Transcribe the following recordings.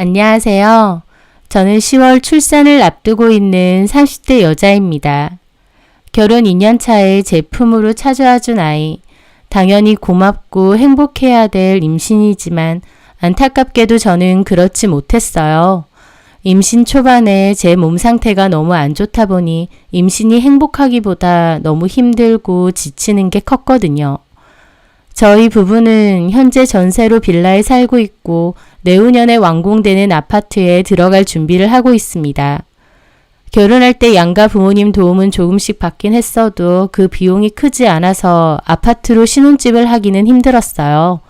안녕하세요. 저는 10월 출산을 앞두고 있는 30대 여자입니다. 결혼 2년 차에 제 품으로 찾아와준 아이. 당연히 고맙고 행복해야 될 임신이지만 안타깝게도 저는 그렇지 못했어요. 임신 초반에 제 몸 상태가 너무 안 좋다 보니 임신이 행복하기보다 너무 힘들고 지치는 게 컸거든요. 저희 부부는 현재 전세로 빌라에 살고 있고 내후년에 완공되는 아파트에 들어갈 준비를 하고 있습니다. 결혼할 때 양가 부모님 도움은 조금씩 받긴 했어도 그 비용이 크지 않아서 아파트로 신혼집을 하기는 힘들었어요.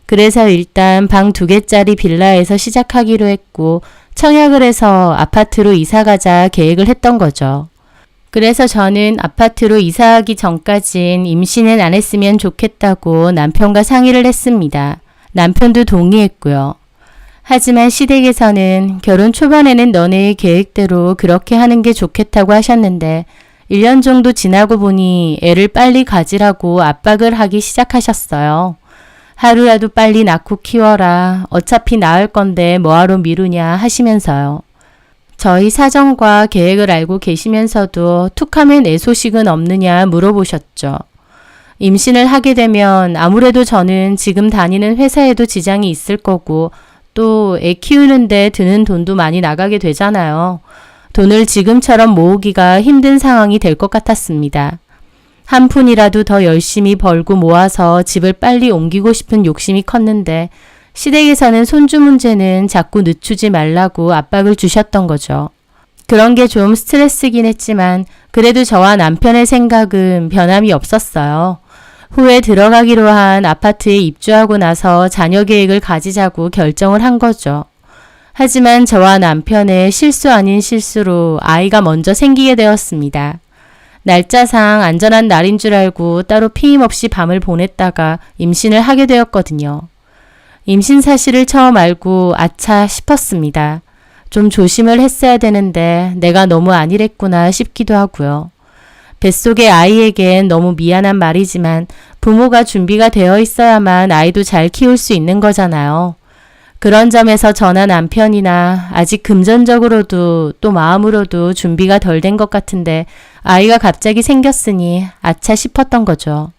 그래서 일단 방 2개짜리 빌라에서 시작하기로 했고 청약을 해서 아파트로 이사가자 계획을 했던 거죠. 그래서 저는 아파트로 이사하기 전까진 임신은 안 했으면 좋겠다고 남편과 상의를 했습니다. 남편도 동의했고요. 하지만 시댁에서는 결혼 초반에는 너네의 계획대로 그렇게 하는 게 좋겠다고 하셨는데 1년 정도 지나고 보니 애를 빨리 가지라고 압박을 하기 시작하셨어요. 하루라도 빨리 낳고 키워라. 어차피 낳을 건데 뭐하러 미루냐 하시면서요. 저희 사정과 계획을 알고 계시면서도 툭하면 애 소식은 없느냐 물어보셨죠. 임신을 하게 되면 아무래도 저는 지금 다니는 회사에도 지장이 있을 거고 또 애 키우는데 드는 돈도 많이 나가게 되잖아요. 돈을 지금처럼 모으기가 힘든 상황이 될 것 같았습니다. 한 푼이라도 더 열심히 벌고 모아서 집을 빨리 옮기고 싶은 욕심이 컸는데 시댁에서는 손주 문제는 자꾸 늦추지 말라고 압박을 주셨던 거죠. 그런 게 좀 스트레스긴 했지만 그래도 저와 남편의 생각은 변함이 없었어요. 후에 들어가기로 한 아파트에 입주하고 나서 자녀 계획을 가지자고 결정을 한 거죠. 하지만 저와 남편의 실수 아닌 실수로 아이가 먼저 생기게 되었습니다. 날짜상 안전한 날인 줄 알고 따로 피임 없이 밤을 보냈다가 임신을 하게 되었거든요. 임신 사실을 처음 알고 아차 싶었습니다. 좀 조심을 했어야 되는데 내가 너무 안일했구나 싶기도 하고요. 뱃속의 아이에겐 너무 미안한 말이지만 부모가 준비가 되어 있어야만 아이도 잘 키울 수 있는 거잖아요. 그런 점에서 저나 남편이나 아직 금전적으로도 또 마음으로도 준비가 덜 된 것 같은데 아이가 갑자기 생겼으니 아차 싶었던 거죠.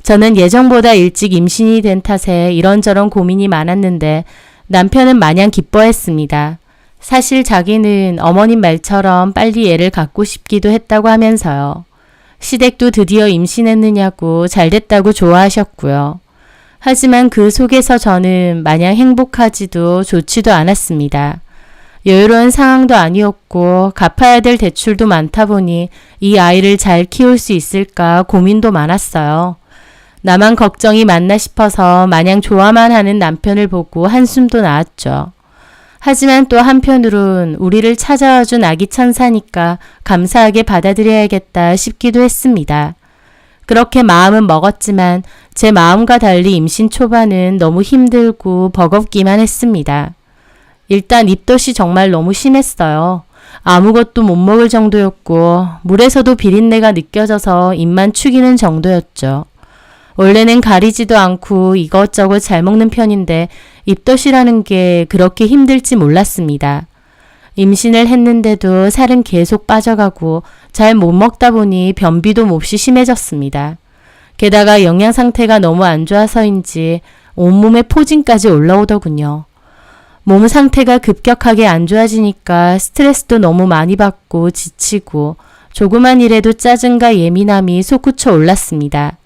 저는 예정보다 일찍 임신이 된 탓에 이런저런 고민이 많았는데 남편은 마냥 기뻐했습니다. 사실 자기는 어머님 말처럼 빨리 애를 갖고 싶기도 했다고 하면서요. 시댁도 드디어 임신했느냐고 잘됐다고 좋아하셨고요. 하지만 그 속에서 저는 마냥 행복하지도 좋지도 않았습니다. 여유로운 상황도 아니었고 갚아야 될 대출도 많다 보니 이 아이를 잘 키울 수 있을까 고민도 많았어요. 나만 걱정이 많나 싶어서 마냥 좋아만 하는 남편을 보고 한숨도 나왔죠. 하지만 또 한편으론 우리를 찾아와 준 아기 천사니까 감사하게 받아들여야겠다 싶기도 했습니다. 그렇게 마음은 먹었지만 제 마음과 달리 임신 초반은 너무 힘들고 버겁기만 했습니다. 일단 입덧이 정말 너무 심했어요. 아무것도 못 먹을 정도였고 물에서도 비린내가 느껴져서 입만 축이는 정도였죠. 원래는 가리지도 않고 이것저것 잘 먹는 편인데 입덧이라는 게 그렇게 힘들지 몰랐습니다. 임신을 했는데도 살은 계속 빠져가고 잘 못 먹다 보니 변비도 몹시 심해졌습니다. 게다가 영양 상태가 너무 안 좋아서인지 온몸에 포진까지 올라오더군요. 몸 상태가 급격하게 안 좋아지니까 스트레스도 너무 많이 받고 지치고 조그만 일에도 짜증과 예민함이 솟구쳐 올랐습니다.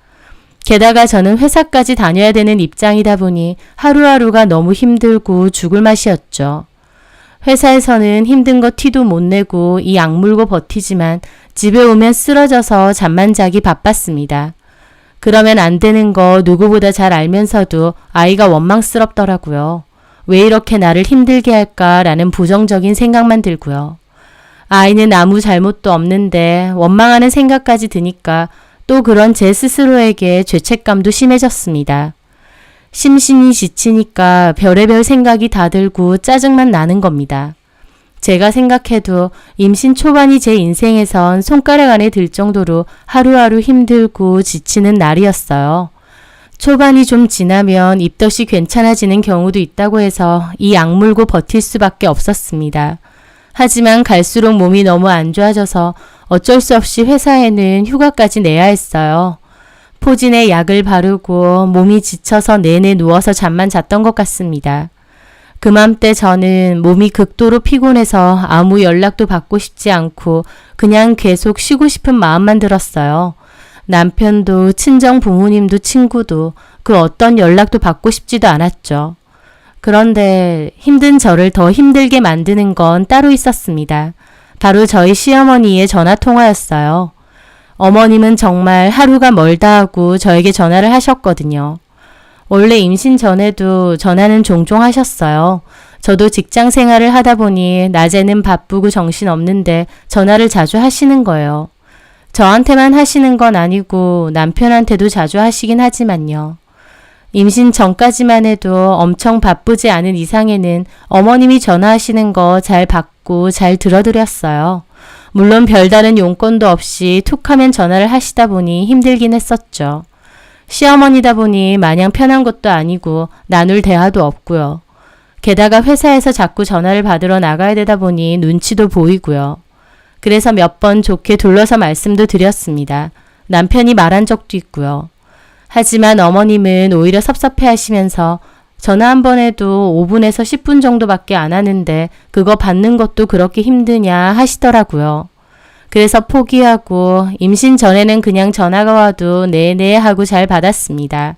게다가 저는 회사까지 다녀야 되는 입장이다 보니 하루하루가 너무 힘들고 죽을 맛이었죠. 회사에서는 힘든 거 티도 못 내고 이 악물고 버티지만 집에 오면 쓰러져서 잠만 자기 바빴습니다. 그러면 안 되는 거 누구보다 잘 알면서도 아이가 원망스럽더라고요. 왜 이렇게 나를 힘들게 할까라는 부정적인 생각만 들고요. 아이는 아무 잘못도 없는데 원망하는 생각까지 드니까 또 그런 제 스스로에게 죄책감도 심해졌습니다. 심신이 지치니까 별의별 생각이 다 들고 짜증만 나는 겁니다. 제가 생각해도 임신 초반이 제 인생에선 손가락 안에 들 정도로 하루하루 힘들고 지치는 날이었어요. 초반이 좀 지나면 입덧이 괜찮아지는 경우도 있다고 해서 이 악물고 버틸 수밖에 없었습니다. 하지만 갈수록 몸이 너무 안 좋아져서 어쩔 수 없이 회사에는 휴가까지 내야 했어요. 포진에 약을 바르고 몸이 지쳐서 내내 누워서 잠만 잤던 것 같습니다. 그맘때 저는 몸이 극도로 피곤해서 아무 연락도 받고 싶지 않고 그냥 계속 쉬고 싶은 마음만 들었어요. 남편도 친정 부모님도 친구도 그 어떤 연락도 받고 싶지도 않았죠. 그런데 힘든 저를 더 힘들게 만드는 건 따로 있었습니다. 바로 저희 시어머니의 전화 통화였어요. 어머님은 정말 하루가 멀다 하고 저에게 전화를 하셨거든요. 원래 임신 전에도 전화는 종종 하셨어요. 저도 직장 생활을 하다 보니 낮에는 바쁘고 정신없는데 전화를 자주 하시는 거예요. 저한테만 하시는 건 아니고 남편한테도 자주 하시긴 하지만요. 임신 전까지만 해도 엄청 바쁘지 않은 이상에는 어머님이 전화하시는 거 잘 받고 잘 들어드렸어요. 물론 별다른 용건도 없이 툭 하면 전화를 하시다 보니 힘들긴 했었죠. 시어머니다 보니 마냥 편한 것도 아니고 나눌 대화도 없고요. 게다가 회사에서 자꾸 전화를 받으러 나가야 되다 보니 눈치도 보이고요. 그래서 몇 번 좋게 둘러서 말씀도 드렸습니다. 남편이 말한 적도 있고요. 하지만 어머님은 오히려 섭섭해 하시면서 전화 한 번 해도 5분에서 10분 정도밖에 안 하는데 그거 받는 것도 그렇게 힘드냐 하시더라고요. 그래서 포기하고 임신 전에는 그냥 전화가 와도 네네 하고 잘 받았습니다.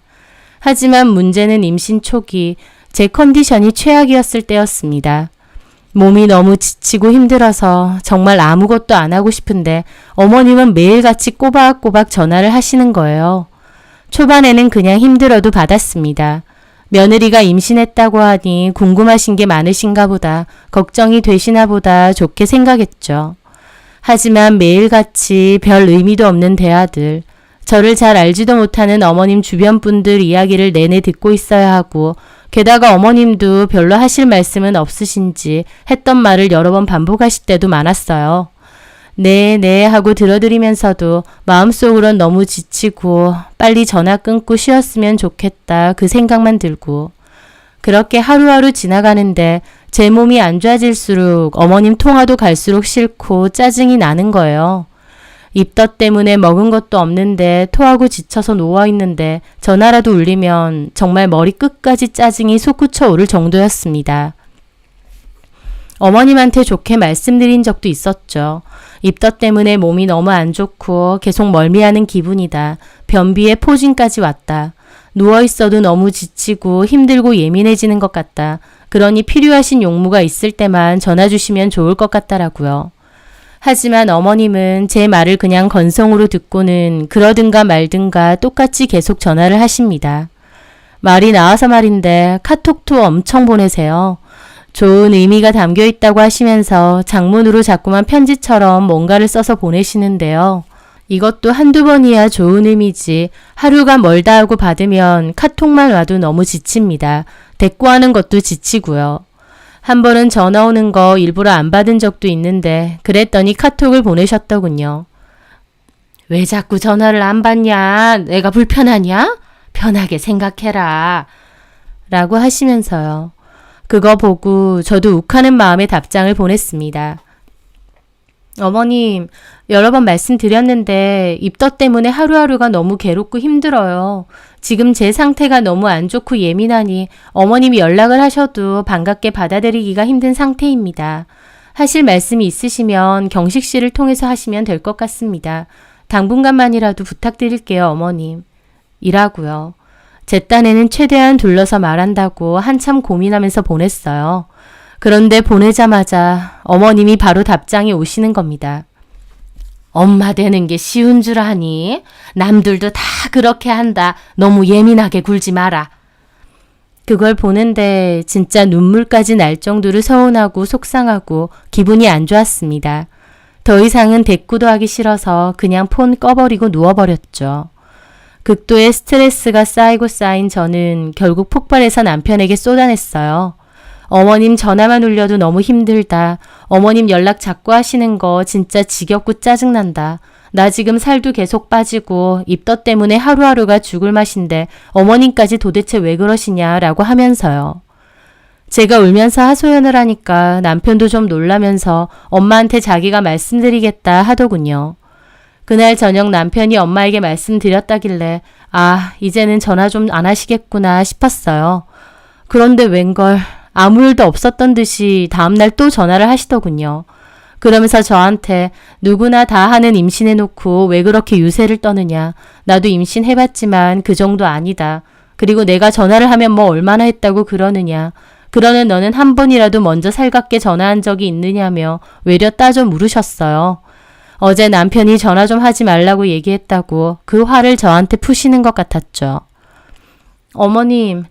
하지만 문제는 임신 초기 제 컨디션이 최악이었을 때였습니다. 몸이 너무 지치고 힘들어서 정말 아무것도 안 하고 싶은데 어머님은 매일같이 꼬박꼬박 전화를 하시는 거예요. 초반에는 그냥 힘들어도 받았습니다. 며느리가 임신했다고 하니 궁금하신 게 많으신가 보다, 걱정이 되시나 보다 좋게 생각했죠. 하지만 매일같이 별 의미도 없는 대화들, 저를 잘 알지도 못하는 어머님 주변 분들 이야기를 내내 듣고 있어야 하고 게다가 어머님도 별로 하실 말씀은 없으신지 했던 말을 여러 번 반복하실 때도 많았어요. 네 하고 들어드리면서도 마음속으론 너무 지치고 빨리 전화 끊고 쉬었으면 좋겠다 그 생각만 들고 그렇게 하루하루 지나가는데 제 몸이 안 좋아질수록 어머님 통화도 갈수록 싫고 짜증이 나는 거예요. 입덧 때문에 먹은 것도 없는데 토하고 지쳐서 누워있는데 전화라도 울리면 정말 머리 끝까지 짜증이 솟구쳐 오를 정도였습니다. 어머님한테 좋게 말씀드린 적도 있었죠. 입덧 때문에 몸이 너무 안 좋고 계속 멀미하는 기분이다. 변비에 포진까지 왔다. 누워있어도 너무 지치고 힘들고 예민해지는 것 같다. 그러니 필요하신 용무가 있을 때만 전화 주시면 좋을 것 같다라고요. 하지만 어머님은 제 말을 그냥 건성으로 듣고는 그러든가 말든가 똑같이 계속 전화를 하십니다. 말이 나와서 말인데 카톡도 엄청 보내세요. 좋은 의미가 담겨 있다고 하시면서 장문으로 자꾸만 편지처럼 뭔가를 써서 보내시는데요. 이것도 한두 번이야 좋은 의미지 하루가 멀다 하고 받으면 카톡만 와도 너무 지칩니다. 대꾸하는 것도 지치고요. 한 번은 전화 오는 거 일부러 안 받은 적도 있는데 그랬더니 카톡을 보내셨더군요. 왜 자꾸 전화를 안 받냐? 내가 불편하냐? 편하게 생각해라. 라고 하시면서요. 그거 보고 저도 욱하는 마음에 답장을 보냈습니다. 어머님, 여러 번 말씀드렸는데 입덧 때문에 하루하루가 너무 괴롭고 힘들어요. 지금 제 상태가 너무 안 좋고 예민하니 어머님이 연락을 하셔도 반갑게 받아들이기가 힘든 상태입니다. 하실 말씀이 있으시면 경식 씨를 통해서 하시면 될 것 같습니다. 당분간만이라도 부탁드릴게요, 어머님. 이라고요. 제 딴에는 최대한 둘러서 말한다고 한참 고민하면서 보냈어요. 그런데 보내자마자 어머님이 바로 답장이 오시는 겁니다. 엄마 되는 게 쉬운 줄 아니? 남들도 다 그렇게 한다. 너무 예민하게 굴지 마라. 그걸 보는데 진짜 눈물까지 날 정도로 서운하고 속상하고 기분이 안 좋았습니다. 더 이상은 대꾸도 하기 싫어서 그냥 폰 꺼버리고 누워버렸죠. 극도의 스트레스가 쌓이고 쌓인 저는 결국 폭발해서 남편에게 쏟아냈어요. 어머님 전화만 울려도 너무 힘들다. 어머님 연락 자꾸 하시는 거 진짜 지겹고 짜증난다. 나 지금 살도 계속 빠지고 입덧 때문에 하루하루가 죽을 맛인데 어머님까지 도대체 왜 그러시냐라고 하면서요. 제가 울면서 하소연을 하니까 남편도 좀 놀라면서 엄마한테 자기가 말씀드리겠다 하더군요. 그날 저녁 남편이 엄마에게 말씀드렸다길래 아, 이제는 전화 좀 안 하시겠구나 싶었어요. 그런데 웬걸 아무 일도 없었던 듯이 다음날 또 전화를 하시더군요. 그러면서 저한테 누구나 다 하는 임신해놓고 왜 그렇게 유세를 떠느냐. 나도 임신해봤지만 그 정도 아니다. 그리고 내가 전화를 하면 뭐 얼마나 했다고 그러느냐. 그러는 너는 한 번이라도 먼저 살갑게 전화한 적이 있느냐며 외려 따져 물으셨어요. 어제 남편이 전화 좀 하지 말라고 얘기했다고 그 화를 저한테 푸시는 것 같았죠. 어머님,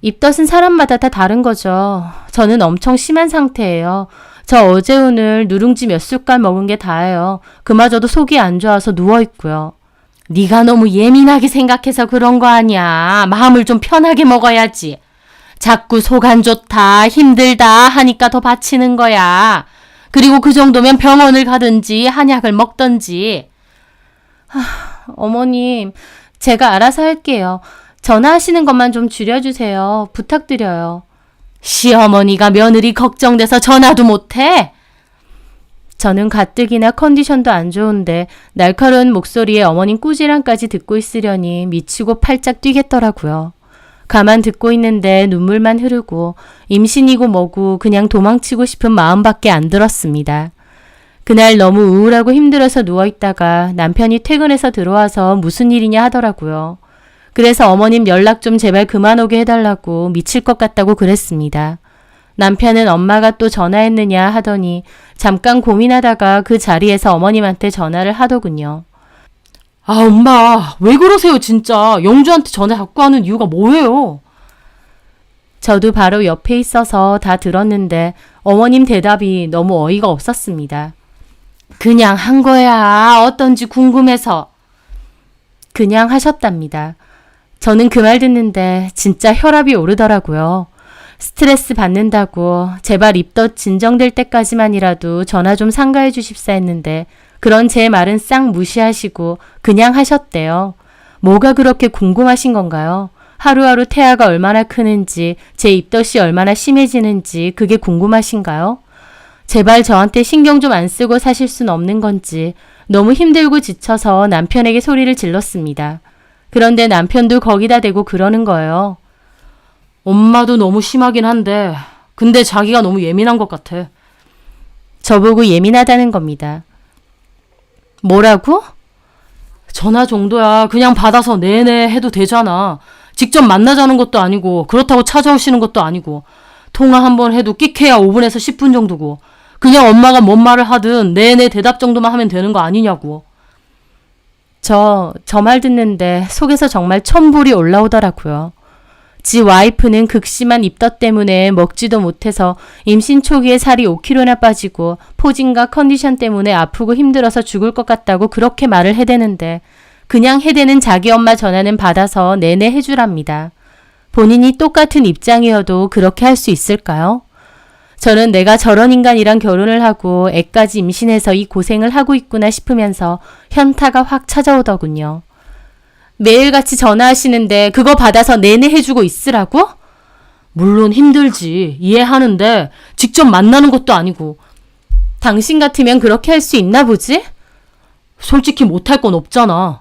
입덧은 사람마다 다 다른 거죠. 저는 엄청 심한 상태예요. 저 어제 오늘 누룽지 몇 숟갈 먹은 게 다예요. 그마저도 속이 안 좋아서 누워있고요. 네가 너무 예민하게 생각해서 그런 거 아니야. 마음을 좀 편하게 먹어야지. 자꾸 속 안 좋다, 힘들다 하니까 더 바치는 거야. 그리고 그 정도면 병원을 가든지 한약을 먹든지. 어머님, 제가 알아서 할게요. 전화하시는 것만 좀 줄여주세요. 부탁드려요. 시어머니가 며느리 걱정돼서 전화도 못해? 저는 가뜩이나 컨디션도 안 좋은데 날카로운 목소리에 어머님 꾸지람까지 듣고 있으려니 미치고 팔짝 뛰겠더라고요. 가만 듣고 있는데 눈물만 흐르고 임신이고 뭐고 그냥 도망치고 싶은 마음밖에 안 들었습니다. 그날 너무 우울하고 힘들어서 누워있다가 남편이 퇴근해서 들어와서 무슨 일이냐 하더라고요. 그래서 어머님 연락 좀 제발 그만 오게 해달라고 미칠 것 같다고 그랬습니다. 남편은 엄마가 또 전화했느냐 하더니 잠깐 고민하다가 그 자리에서 어머님한테 전화를 하더군요. 아, 엄마, 왜 그러세요, 진짜. 영주한테 전화 자꾸 하는 이유가 뭐예요? 저도 바로 옆에 있어서 다 들었는데 어머님 대답이 너무 어이가 없었습니다. 그냥 한 거야. 어떤지 궁금해서. 그냥 하셨답니다. 저는 그 말 듣는데 진짜 혈압이 오르더라고요. 스트레스 받는다고 제발 입덧 진정될 때까지만이라도 전화 좀 상가해 주십사 했는데 그런 제 말은 싹 무시하시고 그냥 하셨대요. 뭐가 그렇게 궁금하신 건가요? 하루하루 태아가 얼마나 크는지, 제 입덧이 얼마나 심해지는지 그게 궁금하신가요? 제발 저한테 신경 좀 안 쓰고 사실 순 없는 건지 너무 힘들고 지쳐서 남편에게 소리를 질렀습니다. 그런데 남편도 거기다 대고 그러는 거예요. 엄마도 너무 심하긴 한데 근데 자기가 너무 예민한 것 같아. 저보고 예민하다는 겁니다. 뭐라고? 전화 정도야 그냥 받아서 네네 해도 되잖아. 직접 만나자는 것도 아니고 그렇다고 찾아오시는 것도 아니고 통화 한번 해도 끽해야 5분에서 10분 정도고 그냥 엄마가 뭔 말을 하든 네네 대답 정도만 하면 되는 거 아니냐고. 저 말 듣는데 속에서 정말 천불이 올라오더라고요. 지 와이프는 극심한 입덧 때문에 먹지도 못해서 임신 초기에 살이 5kg나 빠지고 포진과 컨디션 때문에 아프고 힘들어서 죽을 것 같다고 그렇게 말을 해대는데 그냥 해대는 자기 엄마 전화는 받아서 내내 해주랍니다. 본인이 똑같은 입장이어도 그렇게 할 수 있을까요? 저는 내가 저런 인간이랑 결혼을 하고 애까지 임신해서 이 고생을 하고 있구나 싶으면서 현타가 확 찾아오더군요. 매일같이 전화하시는데 그거 받아서 내내 해주고 있으라고? 물론 힘들지. 이해하는데 직접 만나는 것도 아니고. 당신 같으면 그렇게 할 수 있나 보지? 솔직히 못할 건 없잖아.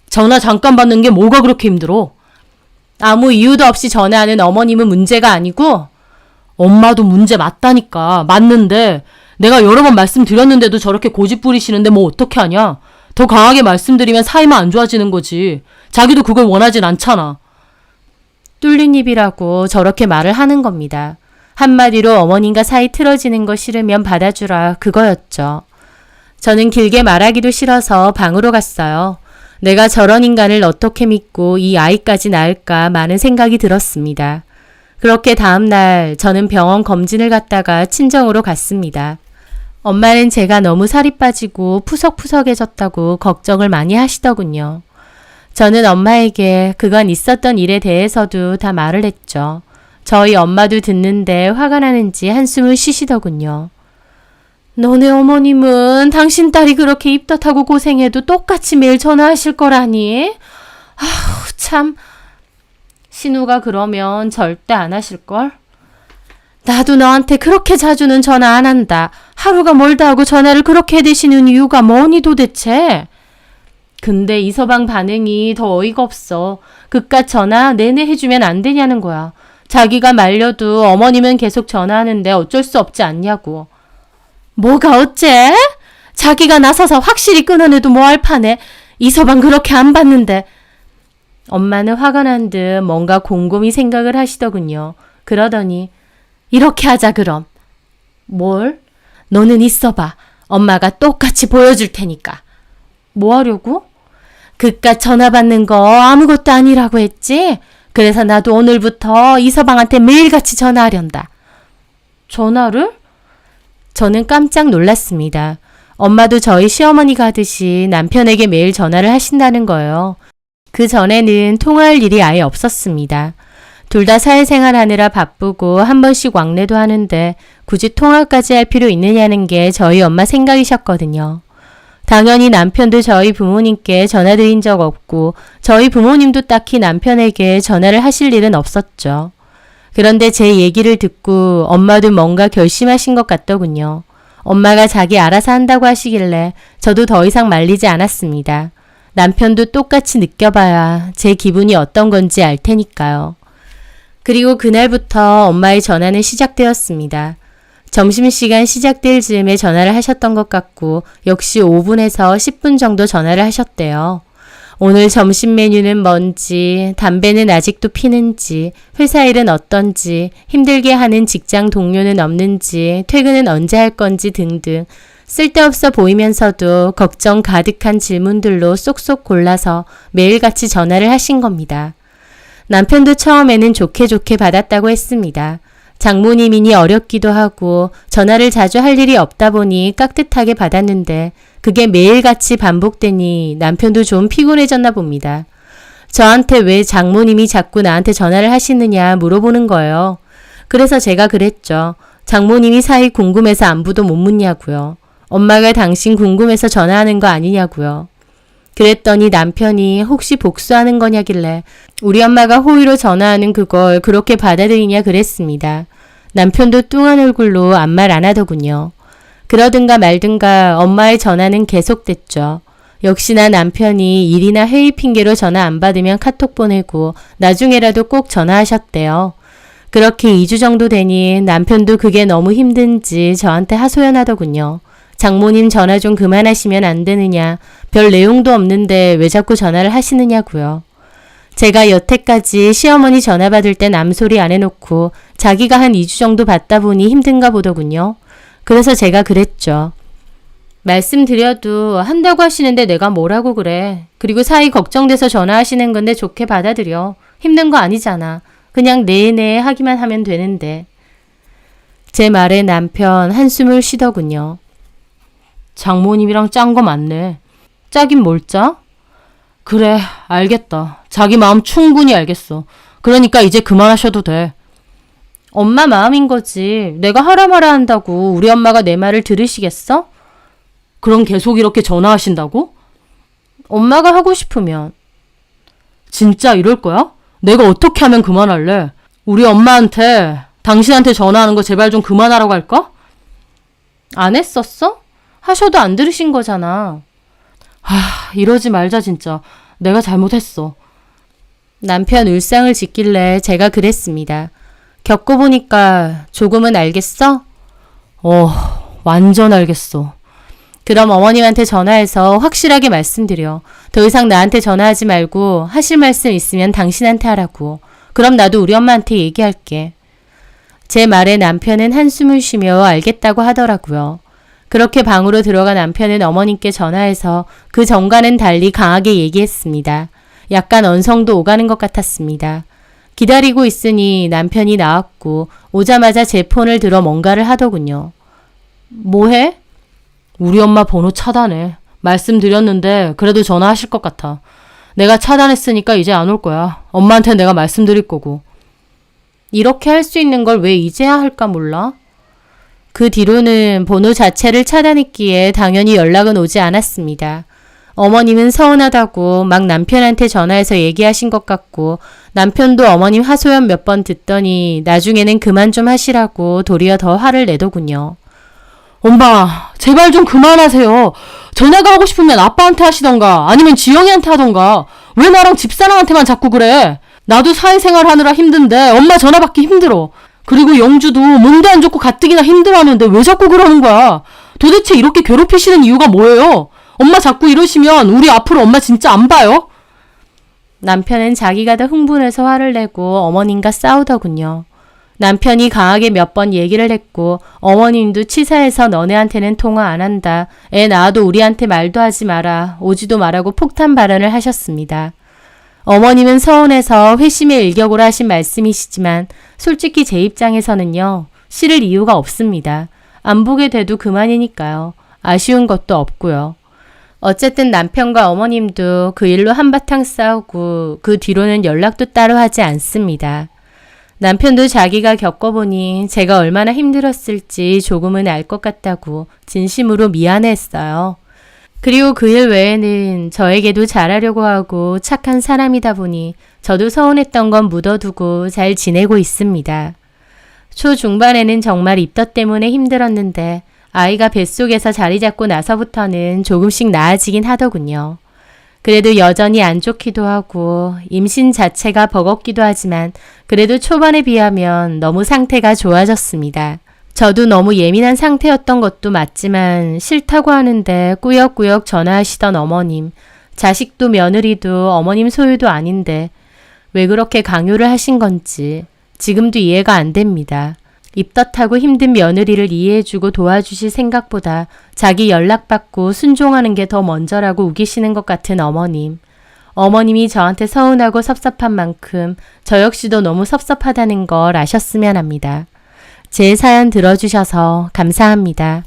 전화 잠깐 받는 게 뭐가 그렇게 힘들어? 아무 이유도 없이 전화하는 어머님은 문제가 아니고 엄마도 문제 맞다니까. 맞는데 내가 여러 번 말씀드렸는데도 저렇게 고집 부리시는데 뭐 어떻게 하냐. 더 강하게 말씀드리면 사이만 안 좋아지는 거지. 자기도 그걸 원하진 않잖아. 뚫린 입이라고 저렇게 말을 하는 겁니다. 한마디로 어머님과 사이 틀어지는 거 싫으면 받아주라 그거였죠. 저는 길게 말하기도 싫어서 방으로 갔어요. 내가 저런 인간을 어떻게 믿고 이 아이까지 낳을까 많은 생각이 들었습니다. 그렇게 다음날 저는 병원 검진을 갔다가 친정으로 갔습니다. 엄마는 제가 너무 살이 빠지고 푸석푸석해졌다고 걱정을 많이 하시더군요. 저는 엄마에게 그간 있었던 일에 대해서도 다 말을 했죠. 저희 엄마도 듣는데 화가 나는지 한숨을 쉬시더군요. 너네 어머님은 당신 딸이 그렇게 입덧하고 고생해도 똑같이 매일 전화하실 거라니? 아우, 참. 신우가 그러면 절대 안 하실걸? 나도 너한테 그렇게 자주는 전화 안 한다. 하루가 멀다 하고 전화를 그렇게 대시는 이유가 뭐니 도대체? 근데 이서방 반응이 더 어이가 없어. 그깟 전화 내내 해주면 안 되냐는 거야. 자기가 말려도 어머님은 계속 전화하는데 어쩔 수 없지 않냐고. 뭐가 어째? 자기가 나서서 확실히 끊어내도 뭐할 판에 이서방 그렇게 안 받는데. 엄마는 화가 난 듯 뭔가 곰곰이 생각을 하시더군요. 그러더니 이렇게 하자 그럼. 뭘? 너는 있어봐. 엄마가 똑같이 보여줄 테니까. 뭐 하려고? 그깟 전화 받는 거 아무것도 아니라고 했지? 그래서 나도 오늘부터 이서방한테 매일같이 전화하련다. 전화를? 저는 깜짝 놀랐습니다. 엄마도 저희 시어머니가 하듯이 남편에게 매일 전화를 하신다는 거예요. 그 전에는 통화할 일이 아예 없었습니다. 둘 다 사회생활하느라 바쁘고 한 번씩 왕래도 하는데 굳이 통화까지 할 필요 있느냐는 게 저희 엄마 생각이셨거든요. 당연히 남편도 저희 부모님께 전화드린 적 없고 저희 부모님도 딱히 남편에게 전화를 하실 일은 없었죠. 그런데 제 얘기를 듣고 엄마도 뭔가 결심하신 것 같더군요. 엄마가 자기 알아서 한다고 하시길래 저도 더 이상 말리지 않았습니다. 남편도 똑같이 느껴봐야 제 기분이 어떤 건지 알 테니까요. 그리고 그날부터 엄마의 전화는 시작되었습니다. 점심시간 시작될 즈음에 전화를 하셨던 것 같고 역시 5분에서 10분 정도 전화를 하셨대요. 오늘 점심 메뉴는 뭔지, 담배는 아직도 피는지, 회사 일은 어떤지, 힘들게 하는 직장 동료는 없는지, 퇴근은 언제 할 건지 등등 쓸데없어 보이면서도 걱정 가득한 질문들로 쏙쏙 골라서 매일같이 전화를 하신 겁니다. 남편도 처음에는 좋게 받았다고 했습니다. 장모님이니 어렵기도 하고 전화를 자주 할 일이 없다 보니 깍듯하게 받았는데 그게 매일같이 반복되니 남편도 좀 피곤해졌나 봅니다. 저한테 왜 장모님이 자꾸 나한테 전화를 하시느냐 물어보는 거예요. 그래서 제가 그랬죠. 장모님이 사이 궁금해서 안부도 못 묻냐고요. 엄마가 당신 궁금해서 전화하는 거 아니냐고요. 그랬더니 남편이 혹시 복수하는 거냐길래 우리 엄마가 호의로 전화하는 그걸 그렇게 받아들이냐 그랬습니다. 남편도 뚱한 얼굴로 아무 말 안 하더군요. 그러든가 말든가 엄마의 전화는 계속됐죠. 역시나 남편이 일이나 회의 핑계로 전화 안 받으면 카톡 보내고 나중에라도 꼭 전화하셨대요. 그렇게 2주 정도 되니 남편도 그게 너무 힘든지 저한테 하소연하더군요. 장모님 전화 좀 그만하시면 안 되느냐. 별 내용도 없는데 왜 자꾸 전화를 하시느냐고요. 제가 여태까지 시어머니 전화 받을 땐 암소리 안 해놓고 자기가 한 2주 정도 받다 보니 힘든가 보더군요. 그래서 제가 그랬죠. 말씀드려도 한다고 하시는데 내가 뭐라고 그래. 그리고 사이 걱정돼서 전화하시는 건데 좋게 받아들여. 힘든 거 아니잖아. 그냥 내내 하기만 하면 되는데. 제 말에 남편 한숨을 쉬더군요. 장모님이랑 짠 거 맞네. 짜긴 뭘 짜? 그래, 알겠다. 자기 마음 충분히 알겠어. 그러니까 이제 그만하셔도 돼. 엄마 마음인 거지. 내가 하라 마라 한다고 우리 엄마가 내 말을 들으시겠어? 그럼 계속 이렇게 전화하신다고? 엄마가 하고 싶으면. 진짜 이럴 거야? 내가 어떻게 하면 그만할래? 우리 엄마한테 당신한테 전화하는 거 제발 좀 그만하라고 할까? 안 했었어? 하셔도 안 들으신 거잖아. 이러지 말자 진짜. 내가 잘못했어. 남편 울상을 짓길래 제가 그랬습니다. 겪어보니까 조금은 알겠어? 완전 알겠어. 그럼 어머님한테 전화해서 확실하게 말씀드려. 더 이상 나한테 전화하지 말고 하실 말씀 있으면 당신한테 하라고. 그럼 나도 우리 엄마한테 얘기할게. 제 말에 남편은 한숨을 쉬며 알겠다고 하더라고요. 그렇게 방으로 들어간 남편은 어머님께 전화해서 그 전과는 달리 강하게 얘기했습니다. 약간 언성도 오가는 것 같았습니다. 기다리고 있으니 남편이 나왔고 오자마자 제 폰을 들어 뭔가를 하더군요. 뭐해? 우리 엄마 번호 차단해. 말씀드렸는데 그래도 전화하실 것 같아. 내가 차단했으니까 이제 안 올 거야. 엄마한테 내가 말씀드릴 거고. 이렇게 할 수 있는 걸 왜 이제야 할까 몰라? 그 뒤로는 번호 자체를 차단했기에 당연히 연락은 오지 않았습니다. 어머님은 서운하다고 막 남편한테 전화해서 얘기하신 것 같고 남편도 어머님 하소연 몇 번 듣더니 나중에는 그만 좀 하시라고 도리어 더 화를 내더군요. 엄마, 제발 좀 그만하세요. 전화가 하고 싶으면 아빠한테 하시던가 아니면 지영이한테 하던가 왜 나랑 집사람한테만 자꾸 그래? 나도 사회생활 하느라 힘든데 엄마 전화 받기 힘들어. 그리고 영주도 몸도 안 좋고 가뜩이나 힘들어하는데 왜 자꾸 그러는 거야? 도대체 이렇게 괴롭히시는 이유가 뭐예요? 엄마 자꾸 이러시면 우리 앞으로 엄마 진짜 안 봐요? 남편은 자기가 더 흥분해서 화를 내고 어머님과 싸우더군요. 남편이 강하게 몇 번 얘기를 했고 어머님도 치사해서 너네한테는 통화 안 한다. 애 낳아도 우리한테 말도 하지 마라. 오지도 말라고 폭탄 발언을 하셨습니다. 어머님은 서운해서 회심의 일격으로 하신 말씀이시지만 솔직히 제 입장에서는요. 싫을 이유가 없습니다. 안 보게 돼도 그만이니까요. 아쉬운 것도 없고요. 어쨌든 남편과 어머님도 그 일로 한바탕 싸우고 그 뒤로는 연락도 따로 하지 않습니다. 남편도 자기가 겪어보니 제가 얼마나 힘들었을지 조금은 알 것 같다고 진심으로 미안해했어요. 그리고 그 일 외에는 저에게도 잘하려고 하고 착한 사람이다 보니 저도 서운했던 건 묻어두고 잘 지내고 있습니다. 초중반에는 정말 입덧 때문에 힘들었는데 아이가 뱃속에서 자리 잡고 나서부터는 조금씩 나아지긴 하더군요. 그래도 여전히 안 좋기도 하고 임신 자체가 버겁기도 하지만 그래도 초반에 비하면 너무 상태가 좋아졌습니다. 저도 너무 예민한 상태였던 것도 맞지만 싫다고 하는데 꾸역꾸역 전화하시던 어머님, 자식도 며느리도 어머님 소유도 아닌데 왜 그렇게 강요를 하신 건지 지금도 이해가 안 됩니다. 입덧하고 힘든 며느리를 이해해주고 도와주실 생각보다 자기 연락받고 순종하는 게 더 먼저라고 우기시는 것 같은 어머님. 어머님이 저한테 서운하고 섭섭한 만큼 저 역시도 너무 섭섭하다는 걸 아셨으면 합니다. 제 사연 들어주셔서 감사합니다.